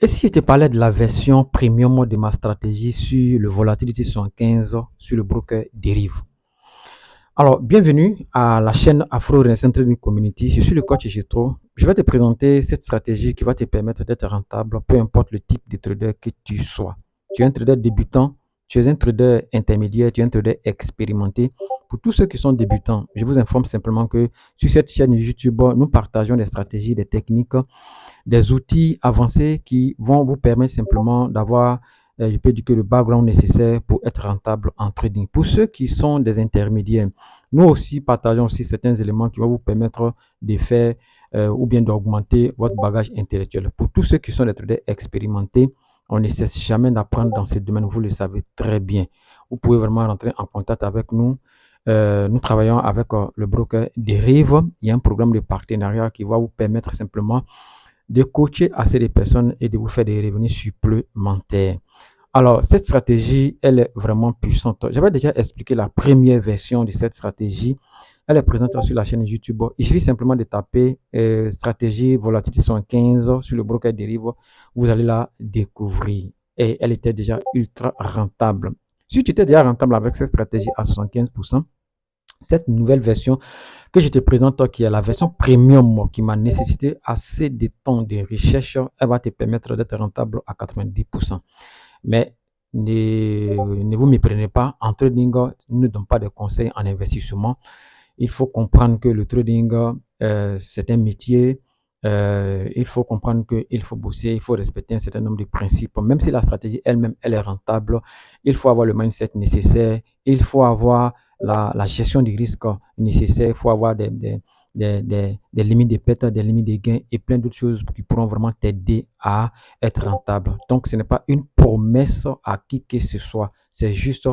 Et si je te parlais de la version premium de ma stratégie sur le Volatility 75 sur le broker Derive? Alors, bienvenue à la chaîne Afro Renaissance Trading Community. Je suis le coach Jetro. Je vais te présenter cette stratégie qui va te permettre d'être rentable, peu importe le type de trader que tu sois. Tu es un trader débutant, tu es un trader intermédiaire, tu es un trader expérimenté. Pour tous ceux qui sont débutants, je vous informe simplement que sur cette chaîne YouTube, nous partageons des stratégies, des techniques, des outils avancés qui vont vous permettre simplement d'avoir, je peux dire que le background nécessaire pour être rentable en trading. Pour ceux qui sont des intermédiaires, nous aussi partageons aussi certains éléments qui vont vous permettre de faire ou bien d'augmenter votre bagage intellectuel. Pour tous ceux qui sont des traders expérimentés, on ne cesse jamais d'apprendre dans ce domaine, vous le savez très bien. Vous pouvez vraiment rentrer en contact avec nous. Nous travaillons avec le broker Derive. Il y a un programme de partenariat qui va vous permettre simplement de coacher assez de personnes et de vous faire des revenus supplémentaires. Alors, cette stratégie, elle est vraiment puissante. J'avais déjà expliqué la première version de cette stratégie. Elle est présente sur la chaîne YouTube. Il suffit simplement de taper stratégie volatilité 75 sur le broker Derive. Vous allez la découvrir. Et elle était déjà ultra rentable. Si tu étais déjà rentable avec cette stratégie à 75%, cette nouvelle version que je te présente, qui est la version premium, qui m'a nécessité assez de temps de recherche, elle va te permettre d'être rentable à 90%. Mais ne vous méprenez pas, en trading, ne donne pas de conseils en investissement. Il faut comprendre que le trading, c'est un métier. Il faut comprendre qu'il faut bosser, il faut respecter un certain nombre de principes. Même si la stratégie elle-même, elle est rentable, il faut avoir le mindset nécessaire, il faut avoir la gestion du risque nécessaire, il faut avoir des limites de perte, des limites de gains et plein d'autres choses qui pourront vraiment t'aider à être rentable. Donc, ce n'est pas une promesse à qui que ce soit. C'est juste,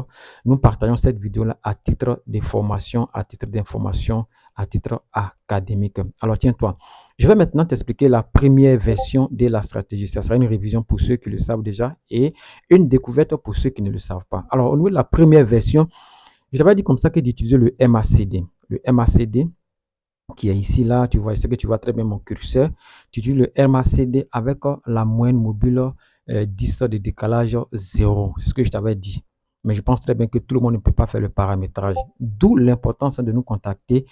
nous partageons cette vidéo-là à titre de formation, à titre d'information, à titre académique. Alors, tiens-toi. Je vais maintenant t'expliquer la première version de la stratégie. Ça sera une révision pour ceux qui le savent déjà et une découverte pour ceux qui ne le savent pas. Alors, au niveau de la première version, je t'avais dit comme ça que d'utiliser le MACD. Le MACD, qui est ici, là, tu vois, ce que tu vois très bien mon curseur. Tu utilises le MACD avec la moyenne mobile 10 de décalage 0. C'est ce que je t'avais dit. Mais je pense très bien que tout le monde ne peut pas faire le paramétrage. D'où l'importance de nous contacter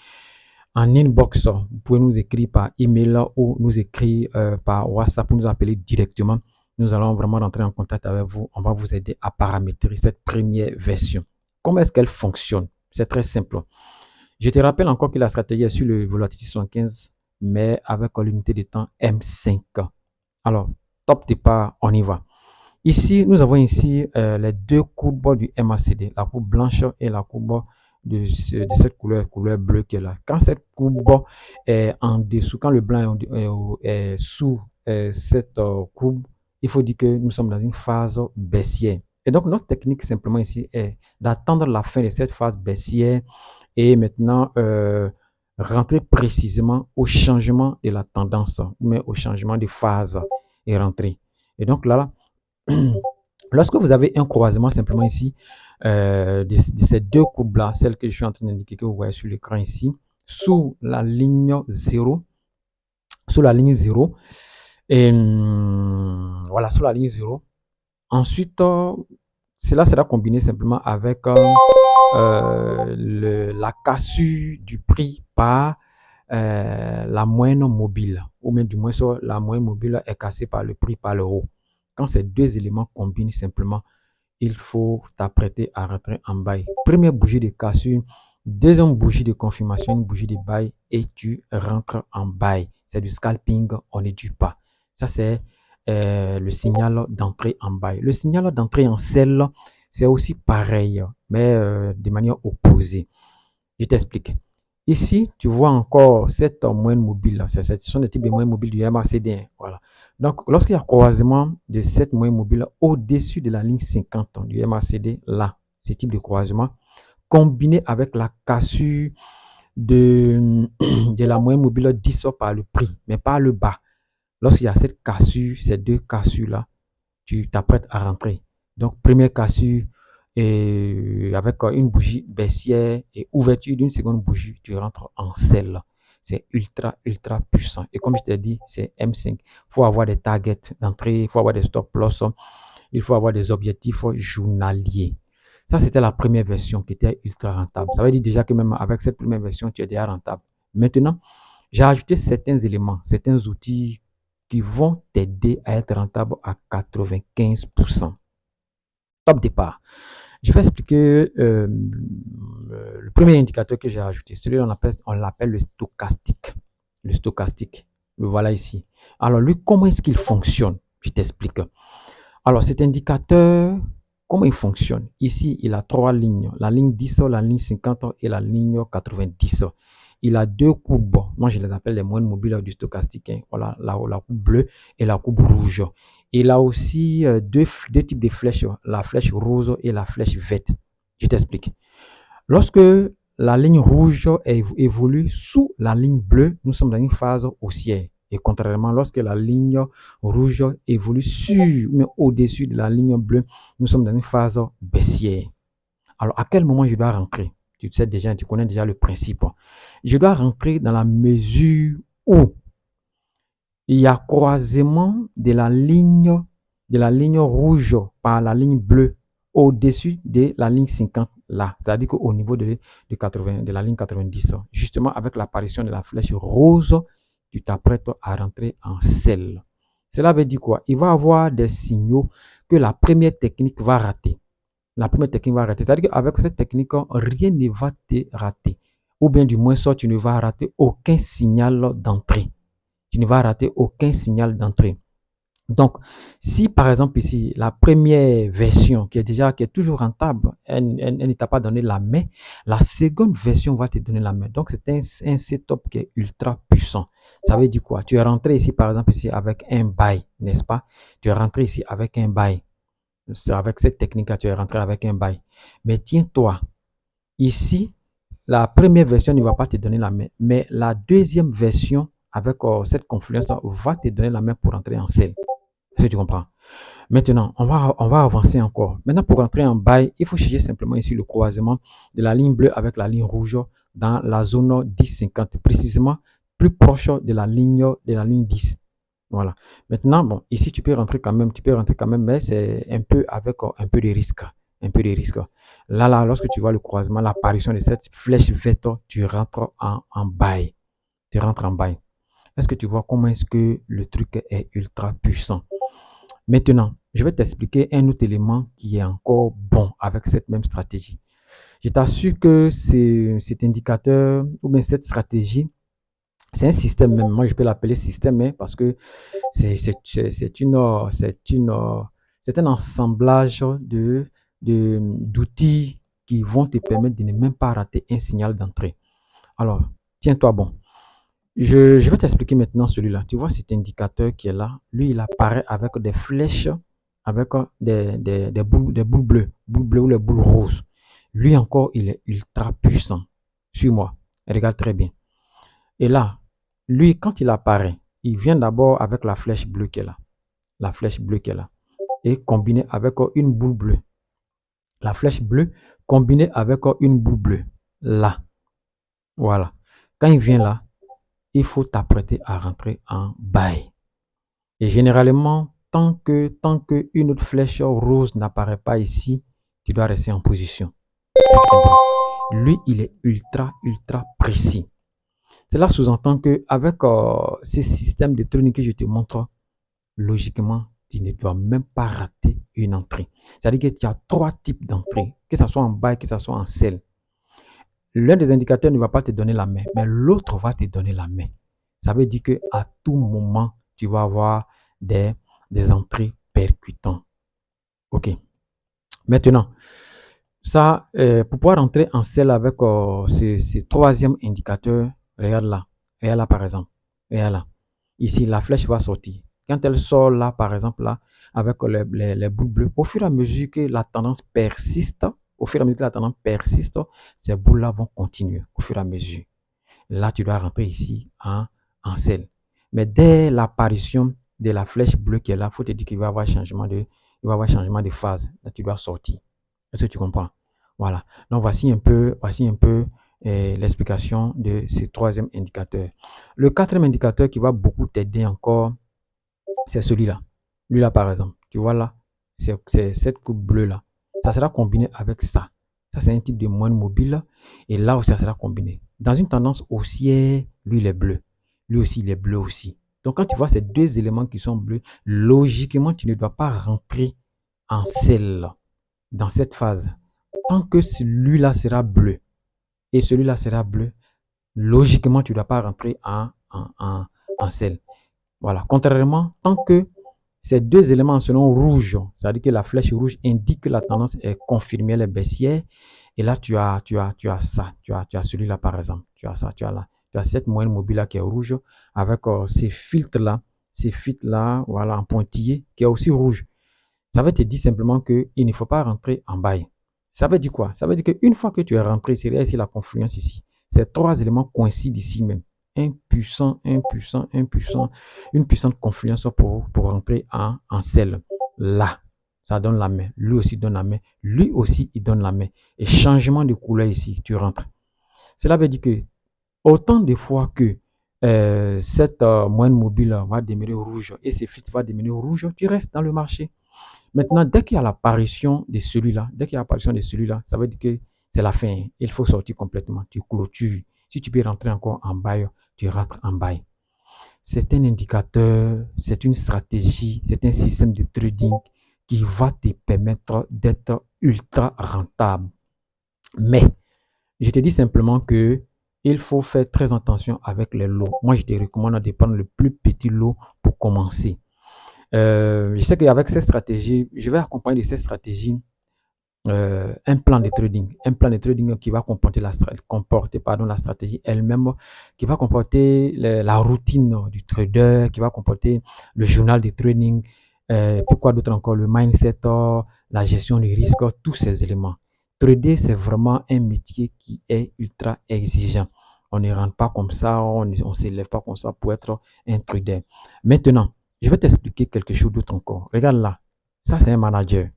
en inbox. Vous pouvez nous écrire par email ou nous écrire par WhatsApp, nous appeler directement. Nous allons vraiment rentrer en contact avec vous. On va vous aider à paramétrer cette première version. Comment est-ce qu'elle fonctionne? C'est très simple. Je te rappelle encore que la stratégie est sur le Volatility 75, mais avec l'unité de temps M5. Alors, top départ, on y va. Ici, nous avons ici les deux courbes du MACD, la courbe blanche et la courbe de cette couleur bleue qui est là. Quand cette courbe est en dessous, quand le blanc est sous cette courbe, il faut dire que nous sommes dans une phase baissière. Et donc, notre technique simplement ici est d'attendre la fin de cette phase baissière et maintenant rentrer précisément au changement de la tendance, mais au changement de phase et rentrer. Et donc là, lorsque vous avez un croisement simplement ici, de ces deux courbes-là, celle que je suis en train d'indiquer, que vous voyez sur l'écran ici, sous la ligne 0, sous la ligne 0, et voilà, sous la ligne 0. Ensuite, cela sera combiné simplement avec la cassure du prix par la moyenne mobile, ou même du moins la moyenne mobile est cassée par le prix par le haut. Quand ces deux éléments combinent simplement, il faut t'apprêter à rentrer en bail. Première bougie de cassure, deuxième bougie de confirmation, une bougie de bail et tu rentres en bail. C'est du scalping, on ne dit pas. Ça, c'est le signal d'entrée en bail. Le signal d'entrée en sell, c'est aussi pareil, mais de manière opposée. Je t'explique. Ici, tu vois encore cette moyenne mobile. Ce sont des types de moyennes mobiles du MACD. Voilà. Donc, lorsqu'il y a croisement de cette moyenne mobile au-dessus de la ligne 50 du MACD, là, ce type de croisement, combiné avec la cassure de la moyenne mobile 10 par le prix, mais pas le bas. Lorsqu'il y a cette cassure, ces deux cassures-là, tu t'apprêtes à rentrer. Donc, première cassure, et avec une bougie baissière et ouverture d'une seconde bougie, tu rentres en sell. c'est ultra, ultra puissant. Et comme je t'ai dit, c'est M5. Il faut avoir des targets d'entrée, il faut avoir des stop loss, il faut avoir des objectifs journaliers. Ça, c'était la première version qui était ultra rentable. Ça veut dire déjà que même avec cette première version, tu es déjà rentable. Maintenant, j'ai ajouté certains éléments, certains outils qui vont t'aider à être rentable à 95%. Top départ. Je vais expliquer le premier indicateur que j'ai ajouté. Celui-là, on l'appelle le stochastique. Le stochastique. Le voilà ici. Alors, lui, comment est-ce qu'il fonctionne? Je t'explique. Alors, cet indicateur, comment il fonctionne? Ici, il a trois lignes. La ligne 10, la ligne 50 et la ligne 90. Il a deux courbes. Moi, je les appelle les moyennes mobiles du stochastique. Voilà, la courbe bleue et la courbe rouge. Il a aussi deux types de flèches, la flèche rose et la flèche verte. Je t'explique. Lorsque la ligne rouge évolue sous la ligne bleue, nous sommes dans une phase haussière. Et contrairement, lorsque la ligne rouge évolue sur, mais au-dessus de la ligne bleue, nous sommes dans une phase baissière. Alors, à quel moment je dois rentrer? Tu sais déjà, tu connais déjà le principe. Je dois rentrer dans la mesure où il y a croisement de la ligne rouge par la ligne bleue au-dessus de la ligne 50 là, c'est-à-dire qu'au niveau de la ligne 90, justement avec l'apparition de la flèche rose, tu t'apprêtes à rentrer en sell. Cela veut dire quoi? Il va y avoir des signaux que la première technique va rater. La première technique va rater. C'est-à-dire qu'avec cette technique, rien ne va te rater. Ou bien du moins, tu ne vas rater aucun signal d'entrée. Tu ne vas rater aucun signal d'entrée. Donc, si par exemple ici, la première version qui est toujours rentable, elle ne t'a pas donné la main, la seconde version va te donner la main. Donc, c'est un setup qui est ultra puissant. Ça veut dire quoi? Tu es rentré ici, par exemple, ici avec un buy, n'est-ce pas? Tu es rentré ici avec un buy. C'est avec cette technique-là, tu es rentré avec un buy. Mais tiens-toi, ici, la première version ne va pas te donner la main, mais la deuxième version avec cette confluence va te donner la main pour entrer en sell. Est-ce que tu comprends? Maintenant, on va avancer encore. Maintenant, pour entrer en buy, il faut chercher simplement ici le croisement de la ligne bleue avec la ligne rouge dans la zone 10-50, précisément plus proche de la ligne 10. Voilà. Maintenant, bon, ici, tu peux rentrer quand même, mais c'est un peu avec un peu de risque. Un peu de risque. Là, lorsque tu vois le croisement, l'apparition de cette flèche verte, tu rentres en buy. Tu rentres en buy. Est-ce que tu vois comment est-ce que le truc est ultra puissant? Maintenant, je vais t'expliquer un autre élément qui est encore bon avec cette même stratégie. Je t'assure que cet indicateur ou bien cette stratégie, c'est un système même. Moi, je peux l'appeler système parce que c'est un assemblage d'outils qui vont te permettre de ne même pas rater un signal d'entrée. Alors, tiens-toi bon. Je vais t'expliquer maintenant celui-là. Tu vois cet indicateur qui est là. Lui, il apparaît avec des flèches, avec des boules bleues ou les boules roses. Lui encore, il est ultra puissant. Suis-moi. Regarde très bien. Et là, lui, quand il apparaît, il vient d'abord avec la flèche bleue qui est là. La flèche bleue qui est là. Et combiné avec une boule bleue. La flèche bleue combinée avec une boule bleue. Là. Voilà. Quand il vient là, il faut t'apprêter à rentrer en buy. Et généralement, tant que une autre flèche rose n'apparaît pas ici, tu dois rester en position. Lui, il est ultra, ultra précis. Cela sous-entend qu'avec ce système de training que je te montre, logiquement, tu ne dois même pas rater une entrée. C'est-à-dire que tu as trois types d'entrées, que ce soit en buy, que ce soit en sell. L'un des indicateurs ne va pas te donner la main, mais l'autre va te donner la main. Ça veut dire qu'à tout moment, tu vas avoir des entrées percutantes. OK. Maintenant, ça, pour pouvoir entrer en sell avec ce troisième indicateur, regarde là. Regarde là, par exemple. Regarde là. Ici, la flèche va sortir. Quand elle sort là, par exemple, là, avec les boules bleues, au fur et à mesure que la tendance persiste, ces boules-là vont continuer au fur et à mesure. Là, tu dois rentrer ici en sell. Mais dès l'apparition de la flèche bleue qui est là, il faut te dire qu'il va y avoir changement de phase. Là, tu dois sortir. Est-ce que tu comprends? Voilà. Donc, voici un peu l'explication de ce troisième indicateur. Le quatrième indicateur qui va beaucoup t'aider encore, c'est celui-là. Lui-là, par exemple. Tu vois là, c'est cette coupe bleue-là. Ça sera combiné avec ça. Ça, c'est un type de moine mobile. Et là aussi, ça sera combiné. Dans une tendance haussière, lui, il est bleu. Lui aussi, il est bleu aussi. Donc, quand tu vois ces deux éléments qui sont bleus, logiquement, tu ne dois pas rentrer en sell dans cette phase. Tant que celui-là sera bleu et celui-là sera bleu, logiquement, tu ne dois pas rentrer en sell. Voilà. Contrairement, tant que ces deux éléments seront rouges, c'est-à-dire que la flèche rouge indique que la tendance est confirmée, elle est baissière. Et là, tu as ça. Tu as celui-là, par exemple. Tu as ça, tu as cette moyenne mobile là qui est rouge avec ces filtres-là, voilà, en pointillé, qui est aussi rouge. Ça veut te dire simplement qu'il ne faut pas rentrer en bail. Ça veut dire quoi? Ça veut dire qu'une fois que tu es rentré, c'est ici la confluence ici. Ces trois éléments coïncident ici même. Une puissante confluence pour rentrer en sel. Là, ça donne la main. Lui aussi donne la main. Lui aussi, il donne la main. Et changement de couleur ici, tu rentres. Cela veut dire que autant de fois que cette moyenne mobile va demeurer rouge et ces filtres va demeurer rouge, tu restes dans le marché. Maintenant, dès qu'il y a l'apparition de celui-là, ça veut dire que c'est la fin. Il faut sortir complètement. Tu clôtures. Si tu peux rentrer encore en bail, tu rentres en bail. C'est un indicateur, c'est une stratégie, c'est un système de trading qui va te permettre d'être ultra rentable. Mais, je te dis simplement que il faut faire très attention avec les lots. Moi, je te recommande de prendre le plus petit lot pour commencer. Je sais qu'avec cette stratégie, je vais accompagner de cette stratégie un plan de trading qui va comporter la stratégie elle-même, qui va comporter la routine du trader, qui va comporter le journal de trading, pourquoi d'autre encore, le mindset, la gestion des risques, tous ces éléments. Trader, c'est vraiment un métier qui est ultra exigeant. On ne rentre pas comme ça, on ne s'élève pas comme ça pour être un trader. Maintenant, je vais t'expliquer quelque chose d'autre encore. Regarde là, ça c'est un manager.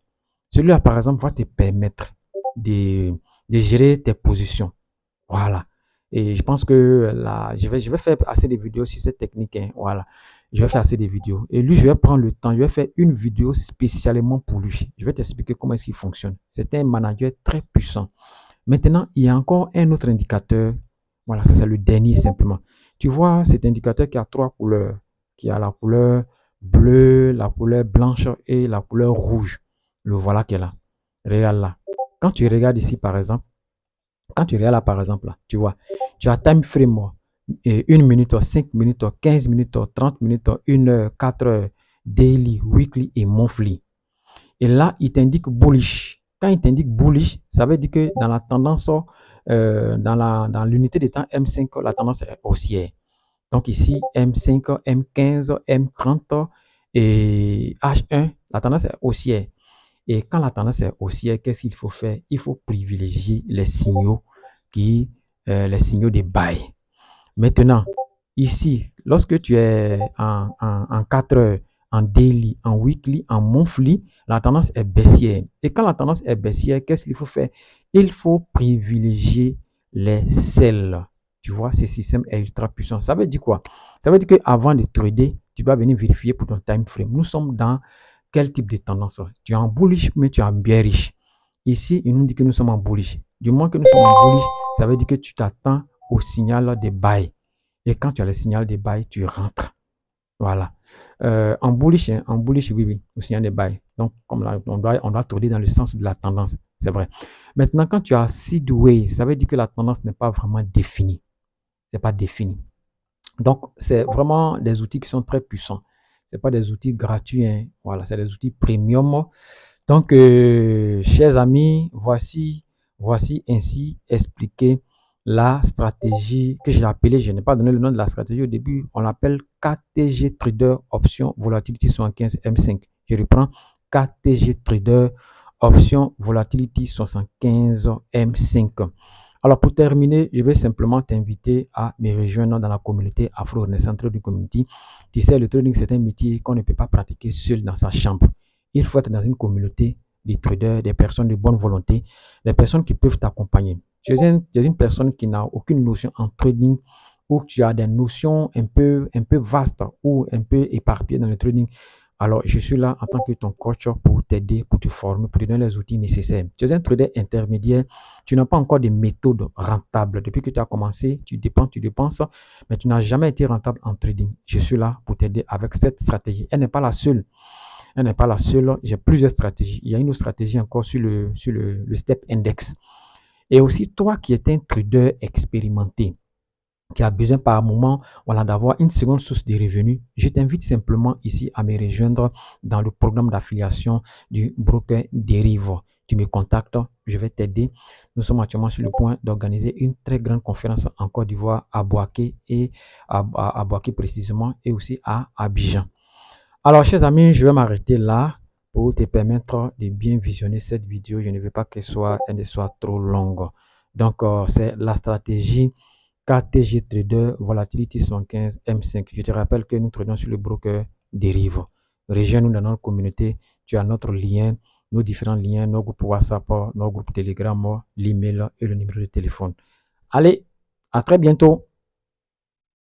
Celui-là, par exemple, va te permettre de, de gérer tes positions. Voilà. Et je pense que là, je vais faire assez de vidéos sur cette technique, hein. Voilà. Je vais faire assez de vidéos. Et lui, je vais prendre le temps. Je vais faire une vidéo spécialement pour lui. Je vais t'expliquer comment est-ce qu'il fonctionne. C'est un manager très puissant. Maintenant, il y a encore un autre indicateur. Voilà, ça c'est le dernier simplement. Tu vois cet indicateur qui a trois couleurs. Qui a la couleur bleue, la couleur blanche et la couleur rouge. Le voilà qui est là. Regarde là. Quand tu regardes ici par exemple, là, tu vois, tu as time frame, 1 minute, 5 minutes, 15 minutes, 30 minutes, 1 heure, 4 heures, daily, weekly et monthly. Et là, il t'indique bullish. Quand il t'indique bullish, ça veut dire que dans la tendance, dans l'unité de temps M5, la tendance est haussière. Donc ici, M5, M15, M30 et H1, la tendance est haussière. Et quand la tendance est haussière, qu'est-ce qu'il faut faire? Il faut privilégier les signaux les signaux de buy. Maintenant, ici, lorsque tu es en 4 heures, en daily, en weekly, en monthly, la tendance est baissière. Et quand la tendance est baissière, qu'est-ce qu'il faut faire? Il faut privilégier les sels. Tu vois, ce système est ultra puissant. Ça veut dire quoi? Ça veut dire qu'avant de trader, tu dois venir vérifier pour ton time frame. Nous sommes dans quel type de tendance? Tu es en bullish, mais tu es en bearish. Ici, il nous dit que nous sommes en bullish. Du moment que nous sommes en bullish, ça veut dire que tu t'attends au signal de buy. Et quand tu as le signal de buy, tu rentres. Voilà. En bullish, oui, oui, au signal de buy. Donc, comme là, on doit trader dans le sens de la tendance. C'est vrai. Maintenant, quand tu as sideway, ça veut dire que la tendance n'est pas vraiment définie. C'est pas défini. Donc, c'est vraiment des outils qui sont très puissants. C'est pas des outils gratuits, hein. Voilà, c'est des outils premium. Donc, chers amis, voici ainsi expliqué la stratégie que j'ai appelée, je n'ai pas donné le nom de la stratégie au début, on l'appelle KTG Trader Option Volatility 75 M5. Je reprends KTG Trader Option Volatility 75 M5. Alors, pour terminer, je vais simplement t'inviter à me rejoindre dans la communauté Afro Renaissance Trading Community. Tu sais, le trading, c'est un métier qu'on ne peut pas pratiquer seul dans sa chambre. Il faut être dans une communauté de traders, des personnes de bonne volonté, des personnes qui peuvent t'accompagner. tu es une personne qui n'a aucune notion en trading ou tu as des notions un peu vastes ou un peu éparpillées dans le trading, alors je suis là en tant que ton coach pour t'aider, pour te former, pour te donner les outils nécessaires. Tu es un trader intermédiaire, tu n'as pas encore de méthode rentable. Depuis que tu as commencé, tu dépenses, mais tu n'as jamais été rentable en trading. Je suis là pour t'aider avec cette stratégie. Elle n'est pas la seule. Elle n'est pas la seule. J'ai plusieurs stratégies. Il y a une autre stratégie encore sur le step index. Et aussi, toi qui es un trader expérimenté, qui a besoin par moment voilà, d'avoir une seconde source de revenus, je t'invite simplement ici à me rejoindre dans le programme d'affiliation du broker Derive. Tu me contactes, je vais t'aider. Nous sommes actuellement sur le point d'organiser une très grande conférence en Côte d'Ivoire à Boaké et à Boaké précisément et aussi à Abidjan. Alors, chers amis, je vais m'arrêter là pour te permettre de bien visionner cette vidéo. Je ne veux pas qu'elle ne soit trop longue. Donc, c'est la stratégie KTG Trader Volatility 115 M5. Je te rappelle que nous tradons sur le broker Derive. Rejoins-nous dans notre communauté. Tu as notre lien, nos différents liens, nos groupes WhatsApp, nos groupes Telegram, l'email et le numéro de téléphone. Allez, à très bientôt.